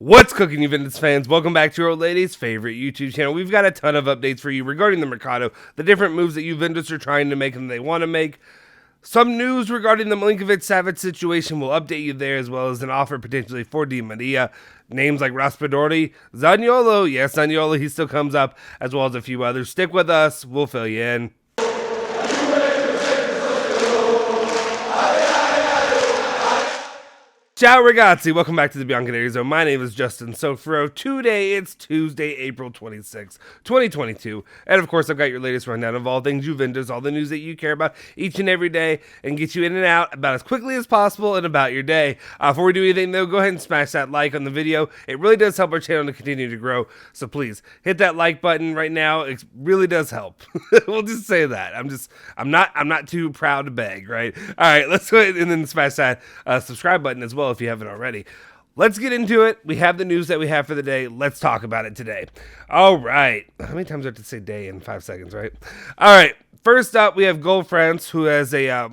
What's cooking, Juventus fans? Welcome back to your old lady's favorite YouTube channel. We've got a ton of updates for you regarding the Mercado, the different moves that Juventus are trying to make and they want to make. Some news regarding the Milinkovic Savic situation will update you there, as well as an offer potentially for Di Maria. Names like Raspadori, Zaniolo, yes, Zaniolo, he still comes up, as well as a few others. Stick with us, we'll fill you in. Ciao ragazzi, welcome back to the Bianconerizonechannel. My name is Justin Sofro. Today it's Tuesday, April 26, 2022. And of course, I've got your latest rundown of all things Juventus, all the news that you care about each and every day, and get you in and out about as quickly as possible and about your day. Before we do anything though, go ahead and smash that like on the video. It really does help our channel to continue to grow. So please hit that like button right now. It really does help. We'll just say that. I'm not too proud to beg, right? All right, let's go ahead and then smash that subscribe button as well if you haven't already. Let's get into it. We have the news that we have for the day. Let's talk about it today. All right. How many times do I have to say day in 5 seconds, right? All right. First up, we have Goal France, who has a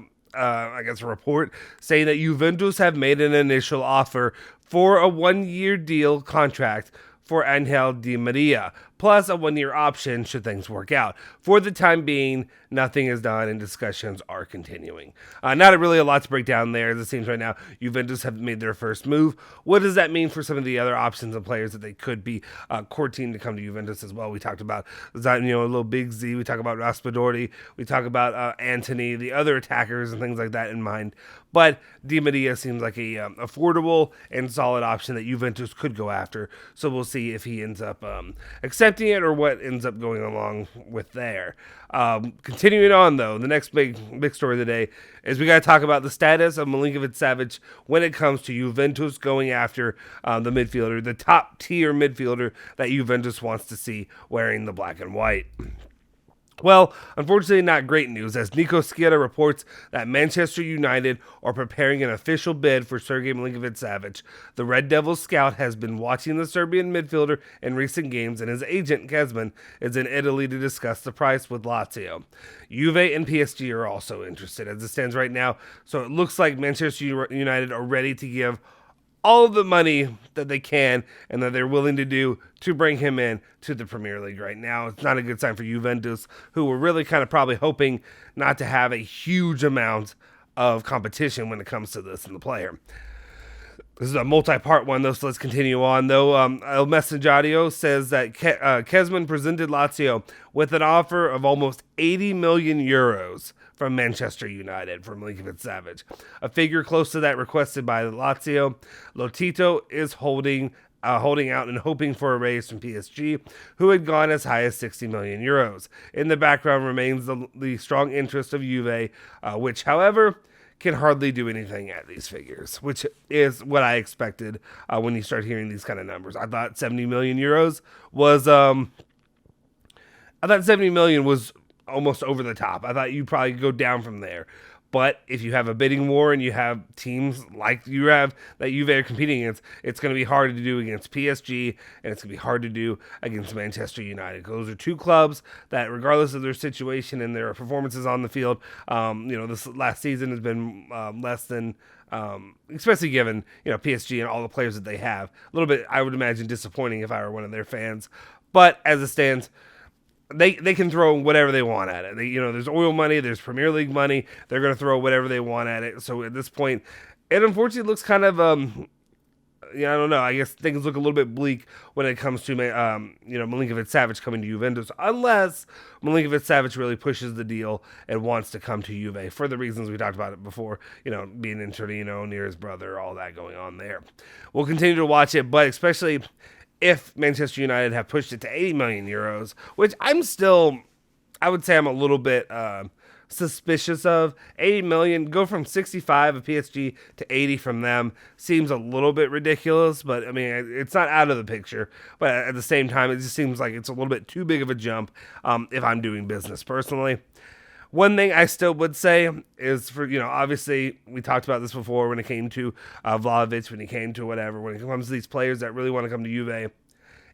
report saying that Juventus have made an initial offer for a 1-year deal contract for Angel Di Maria, plus a 1-year option should things work out. For the time being, nothing is done and discussions are continuing. Not really a lot to break down there, as it seems right now. Juventus have made their first move. What does that mean for some of the other options and players that they could be courting to come to Juventus as well? We talked about Zaniolo, little Big Z. We talk about Raspadori. We talk about Antony, the other attackers and things like that in mind. But Di Maria seems like a affordable and solid option that Juventus could go after. So we'll see if he ends up accepting it or what ends up going along with there. Continuing on, though, the next big story of the day is we got to talk about the status of Milinkovic Savic when it comes to Juventus going after the midfielder, the top tier midfielder that Juventus wants to see wearing the black and white. Well, unfortunately not great news, as Nico Schietta reports that Manchester United are preparing an official bid for Sergej Milinkovic Savic. The Red Devils scout has been watching the Serbian midfielder in recent games, and his agent, Kezman, is in Italy to discuss the price with Lazio. Juve and PSG are also interested as it stands right now, so it looks like Manchester United are ready to give all of the money that they can and that they're willing to do to bring him in to the Premier League right now. It's not a good sign for Juventus, who were really kind of probably hoping not to have a huge amount of competition when it comes to this in the player. This is a multi-part one, though, so let's continue on, though. El Messaggero says that Kezman presented Lazio with an offer of almost 80 million euros from Manchester United for Milinkovic Savic, a figure close to that requested by Lazio. Lotito is holding out and hoping for a raise from PSG, who had gone as high as 60 million euros. In the background remains the strong interest of Juve, which, however, can hardly do anything at these figures, which is what I expected when you start hearing these kind of numbers. I thought 70 million euros was almost over the top. I thought you'd probably go down from there. But if you have a bidding war and you have teams like you have that Juve are competing against, it's going to be hard to do against PSG, and it's going to be hard to do against Manchester United. Those are two clubs that, regardless of their situation and their performances on the field, this last season has been less than, especially given PSG and all the players that they have. A little bit, I would imagine, disappointing if I were one of their fans. But as it stands, They can throw whatever they want at it. There's oil money, there's Premier League money. They're going to throw whatever they want at it. So at this point, it unfortunately looks kind of, I don't know. I guess things look a little bit bleak when it comes to, Milinkovic Savic coming to Juventus, unless Milinkovic Savic really pushes the deal and wants to come to Juve for the reasons we talked about it before. Being in Torino, near his brother, all that going on there. We'll continue to watch it, but especially if Manchester United have pushed it to 80 million euros, which I would say I'm a little bit suspicious of. 80 million, go from 65 of PSG to 80 from them seems a little bit ridiculous, but I mean, it's not out of the picture. But at the same time, it just seems like it's a little bit too big of a jump if I'm doing business personally. One thing I still would say is obviously we talked about this before when it came to Vlahovic, when it came to whatever, when it comes to these players that really want to come to Juve.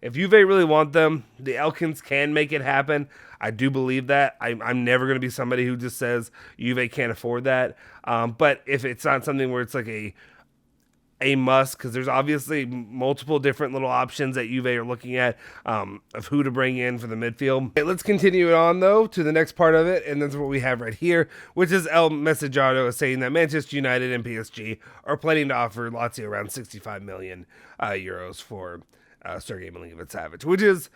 If Juve really want them, the Elkins can make it happen. I do believe that. I'm never going to be somebody who just says Juve can't afford that. But if it's not something where it's like a a must because there's obviously multiple different little options that Juve are looking at of who to bring in for the midfield. Okay, let's continue on, though, to the next part of it, and that's what we have right here, which is El Messaggero saying that Manchester United and PSG are planning to offer Lazio around 65 million euros for Sergei Milinkovic Savic, which is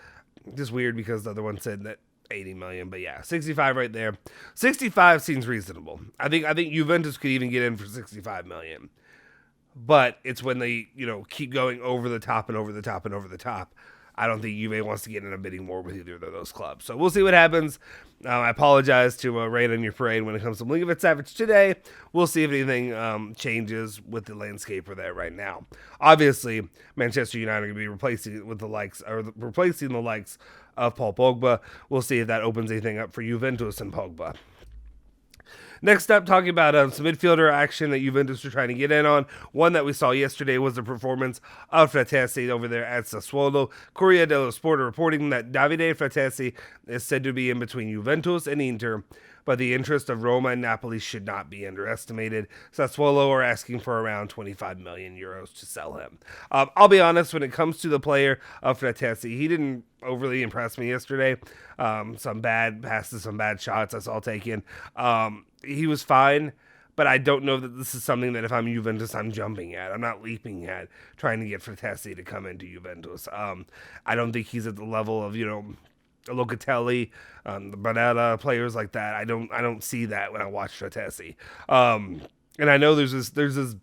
just weird because the other one said that 80 million, but yeah, 65 right there. 65 seems reasonable. I think Juventus could even get in for 65 million. But it's when they, keep going over the top and over the top and over the top. I don't think Juve wants to get in a bidding war with either of those clubs. So we'll see what happens. I apologize to rain on your parade when it comes to Milinkovic Savic today. We'll see if anything changes with the landscape for that right now. Obviously, Manchester United are going to be replacing the likes of Paul Pogba. We'll see if that opens anything up for Juventus and Pogba. Next up, talking about some midfielder action that Juventus are trying to get in on. One that we saw yesterday was the performance of Fratesi over there at Sassuolo. Corriere dello Sport reporting that Davide Fratesi is said to be in between Juventus and Inter, but the interest of Roma and Napoli should not be underestimated. Sassuolo are asking for around 25 million euros to sell him. I'll be honest, when it comes to the player of Fratesi, he didn't overly impress me yesterday. Some bad passes, some bad shots I saw taken. He was fine, but I don't know that this is something that if I'm Juventus, I'm jumping at. I'm not leaping at trying to get Fratesi to come into Juventus. I don't think he's at the level of, Locatelli, the Banana, players like that. I don't see that when I watch Fratesi. And I know there's this.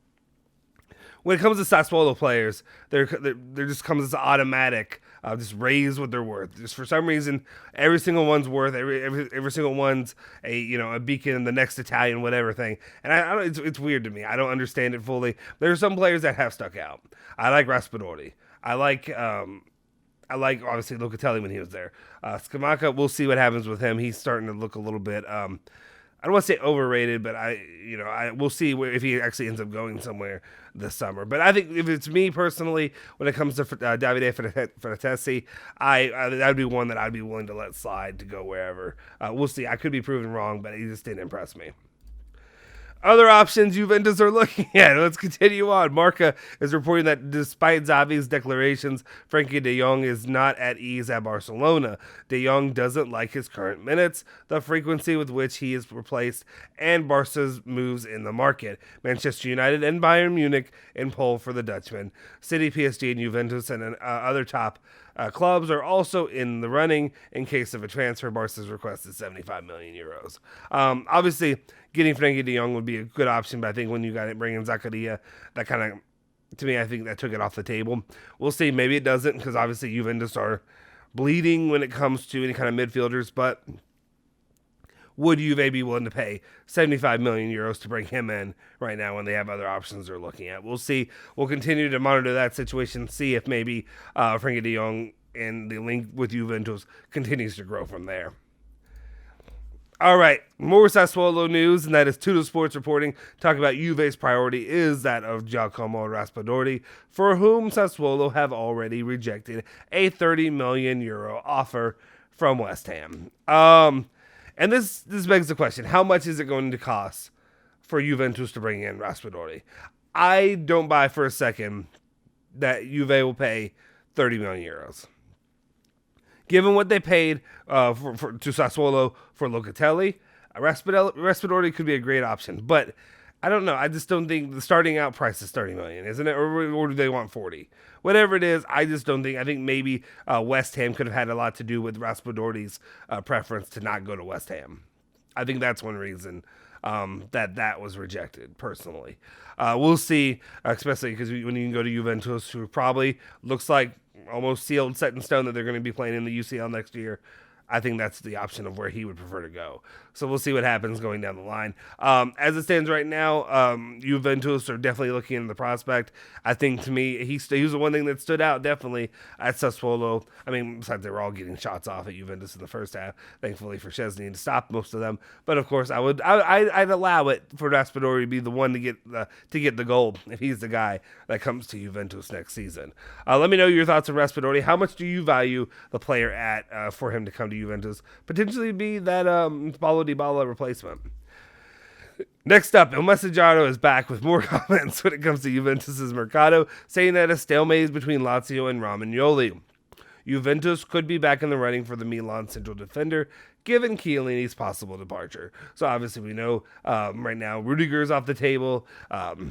When it comes to Sassuolo players, there just comes this automatic, just raise what they're worth. Just for some reason, every single one's worth every single one's a beacon in the next Italian whatever thing. And I don't, it's weird to me. I don't understand it fully. There are some players that have stuck out. I like Raspadori. I like obviously Locatelli when he was there. Scamacca, we'll see what happens with him. He's starting to look a little bit. I don't want to say overrated, but we'll see if he actually ends up going somewhere this summer. But I think if it's me personally, when it comes to Davide Fratesi, that would be one that I'd be willing to let slide to go wherever. We'll see. I could be proven wrong, but he just didn't impress me. Other options Juventus are looking at. Let's continue on. Marca is reporting that despite Xavi's declarations, Frankie de Jong is not at ease at Barcelona. De Jong doesn't like his current minutes, the frequency with which he is replaced, and Barca's moves in the market. Manchester United and Bayern Munich in poll for the Dutchman. City, PSG, and Juventus and other top clubs are also in the running in case of a transfer. Barca's request is 75 million euros. Obviously, getting Frankie de Jong would be a good option, but I think when you got to bring in Zakaria, that kind of, to me, I think that took it off the table. We'll see. Maybe it doesn't, because obviously Juventus are bleeding when it comes to any kind of midfielders, but would Juve be willing to pay 75 million euros to bring him in right now when they have other options they're looking at? We'll see. We'll continue to monitor that situation, see if maybe Frankie de Jong and the link with Juventus continues to grow from there. All right, more Sassuolo news, and that is Tutto Sports reporting, talking about Juve's priority is that of Giacomo Raspadori, for whom Sassuolo have already rejected a 30 million euro offer from West Ham. And this begs the question, how much is it going to cost for Juventus to bring in Raspadori? I don't buy for a second that Juve will pay 30 million euros. Given what they paid to Sassuolo for Locatelli, Raspadori could be a great option. But I don't know. I just don't think the starting out price is 30 million, isn't it? Or do they want 40? Whatever it is, I just don't think. I think maybe West Ham could have had a lot to do with Raspadori's preference to not go to West Ham. I think that's one reason that was rejected, personally. We'll see, especially because when you can go to Juventus, who probably looks like almost sealed, set in stone that they're going to be playing in the UCL next year. I think that's the option of where he would prefer to go. So we'll see what happens going down the line. As it stands right now, Juventus are definitely looking into the prospect. I think, to me, he was the one thing that stood out, definitely, at Sassuolo. I mean, besides they were all getting shots off at Juventus in the first half, thankfully for Szczesny to stop most of them. But, of course, I'd allow it for Raspadori to be the one to get the goal if he's the guy that comes to Juventus next season. Let me know your thoughts on Raspadori. How much do you value the player at for him to come to Juventus? Potentially be that Paulo Dybala replacement. Next up, El Messaggero is back with more comments when it comes to Juventus' Mercado, saying that a stalemate is between Lazio and Romagnoli. Juventus could be back in the running for the Milan central defender, given Chiellini's possible departure. So obviously we know right now Rudiger's off the table.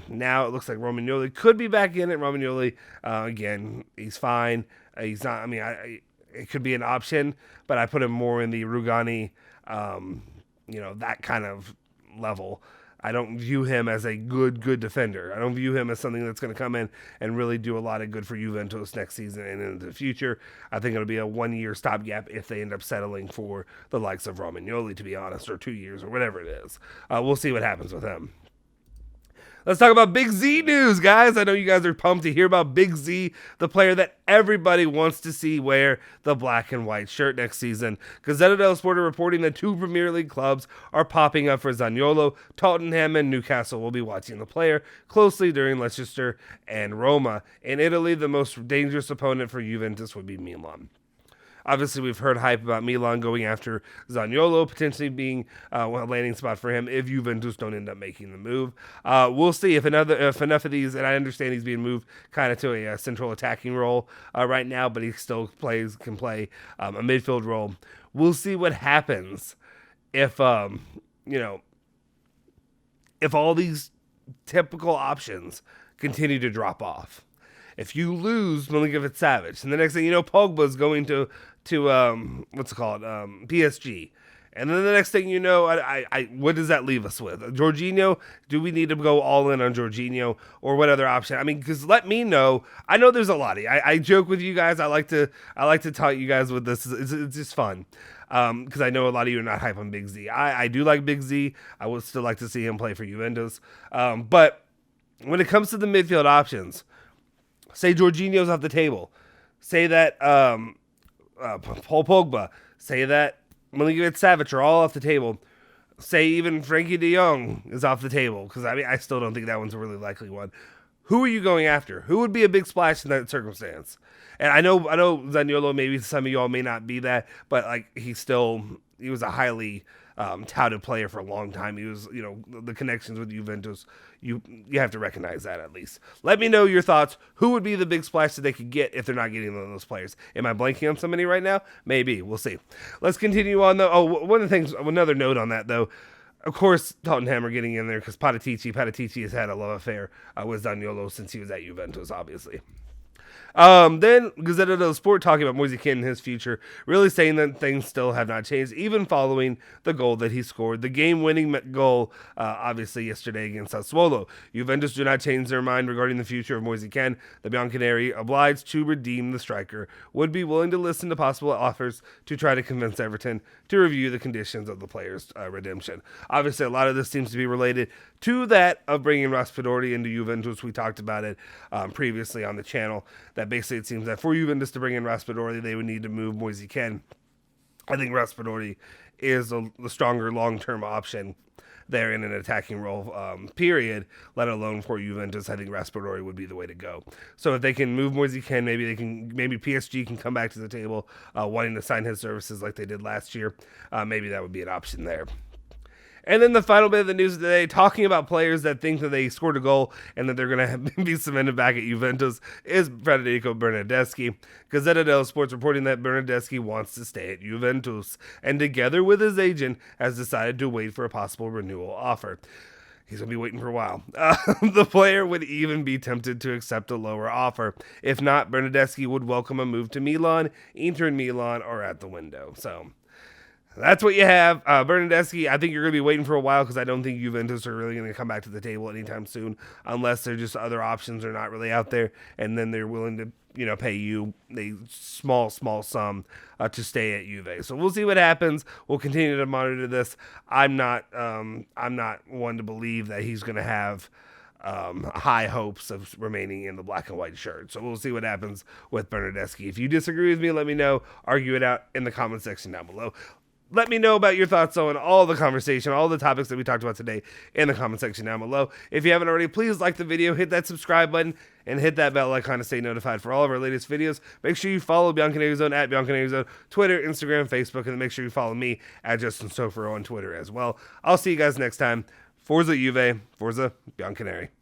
Now it looks like Romagnoli could be back in it. Romagnoli, again, he's fine. He's not, it could be an option, but I put him more in the Rugani, that kind of level. I don't view him as a good defender. I don't view him as something that's going to come in and really do a lot of good for Juventus next season and into the future. I think it'll be a 1-year stopgap if they end up settling for the likes of Romagnoli, to be honest, or 2 years or whatever it is. We'll see what happens with him. Let's talk about Big Z news, guys. I know you guys are pumped to hear about Big Z, the player that everybody wants to see wear the black and white shirt next season. Gazzetta dello Sport are reporting that 2 Premier League clubs are popping up for Zaniolo. Tottenham and Newcastle will be watching the player closely during Leicester and Roma. In Italy, the most dangerous opponent for Juventus would be Milan. Obviously, we've heard hype about Milan going after Zaniolo, potentially being a landing spot for him if Juventus don't end up making the move. We'll see if enough of these, and I understand he's being moved kind of to a central attacking role right now, but he still can play a midfield role. We'll see what happens if all these typical options continue to drop off. If you lose Milinkovic Savic, and the next thing you know, Pogba's going to PSG, and then the next thing you know, what does that leave us with? Jorginho? Do we need to go all in on Jorginho, or what other option? Because let me know. I know there's a lot. I joke with you guys. I like to taunt you guys with this. It's just fun. Because I know a lot of you are not hype on Big Z. I do like Big Z. I would still like to see him play for Juventus. But when it comes to the midfield options, say Jorginho's off the table. Say that Paul Pogba. Say that Milinkovic Savic are all off the table. Say even Frankie de Jong is off the table. Because, I still don't think that one's a really likely one. Who are you going after? Who would be a big splash in that circumstance? And I know Zaniolo, maybe some of y'all may not be that, but he was a highly touted player for a long time. He was, the connections with Juventus. You have to recognize that at least. Let me know your thoughts. Who would be the big splash that they could get if they're not getting those players? Am I blanking on somebody right now? Maybe. We'll see. Let's continue on, though. Oh, one of the things, another note on that, though. Of course, Tottenham are getting in there because Paratici has had a love affair with Zaniolo since he was at Juventus, obviously. Then Gazzetta dello Sport talking about Moise Kean and his future, really saying that things still have not changed, even following the goal that he scored, the game-winning goal, obviously yesterday against Sassuolo. Juventus do not change their mind regarding the future of Moise Kean. The bianconeri, obliged to redeem the striker, would be willing to listen to possible offers to try to convince Everton to review the conditions of the player's redemption. Obviously, a lot of this seems to be related to that of bringing Raspadori into Juventus. We talked about it previously on the channel. That basically it seems that for Juventus to bring in Raspadori, they would need to move Moise Kean. I think Raspadori is the stronger long-term option there in an attacking role, period, let alone for Juventus. I think Raspadori would be the way to go. So if they can move Moise Kean, maybe PSG can come back to the table wanting to sign his services like they did last year. Maybe that would be an option there. And then the final bit of the news today, talking about players that think that they scored a goal and that they're going to be cemented back at Juventus, is Federico Bernardeschi. Gazzetta dello Sport's reporting that Bernardeschi wants to stay at Juventus, and together with his agent, has decided to wait for a possible renewal offer. He's going to be waiting for a while. The player would even be tempted to accept a lower offer. If not, Bernardeschi would welcome a move to Milan, Inter Milan, or at the window. So that's what you have. Bernardeschi, I think you're going to be waiting for a while because I don't think Juventus are really going to come back to the table anytime soon unless there's just other options are not really out there, and then they're willing to pay you a small sum to stay at Juve. So we'll see what happens. We'll continue to monitor this. I'm not one to believe that he's going to have high hopes of remaining in the black and white shirt. So we'll see what happens with Bernardeschi. If you disagree with me, let me know. Argue it out in the comment section down below. Let me know about your thoughts on all the conversation, all the topics that we talked about today in the comment section down below. If you haven't already, please like the video, hit that subscribe button, and hit that bell icon to stay notified for all of our latest videos. Make sure you follow bianconerizone at bianconerizone, Twitter, Instagram, Facebook, and make sure you follow me at Justin Sofero on Twitter as well. I'll see you guys next time. Forza Juve, Forza Bianconeri.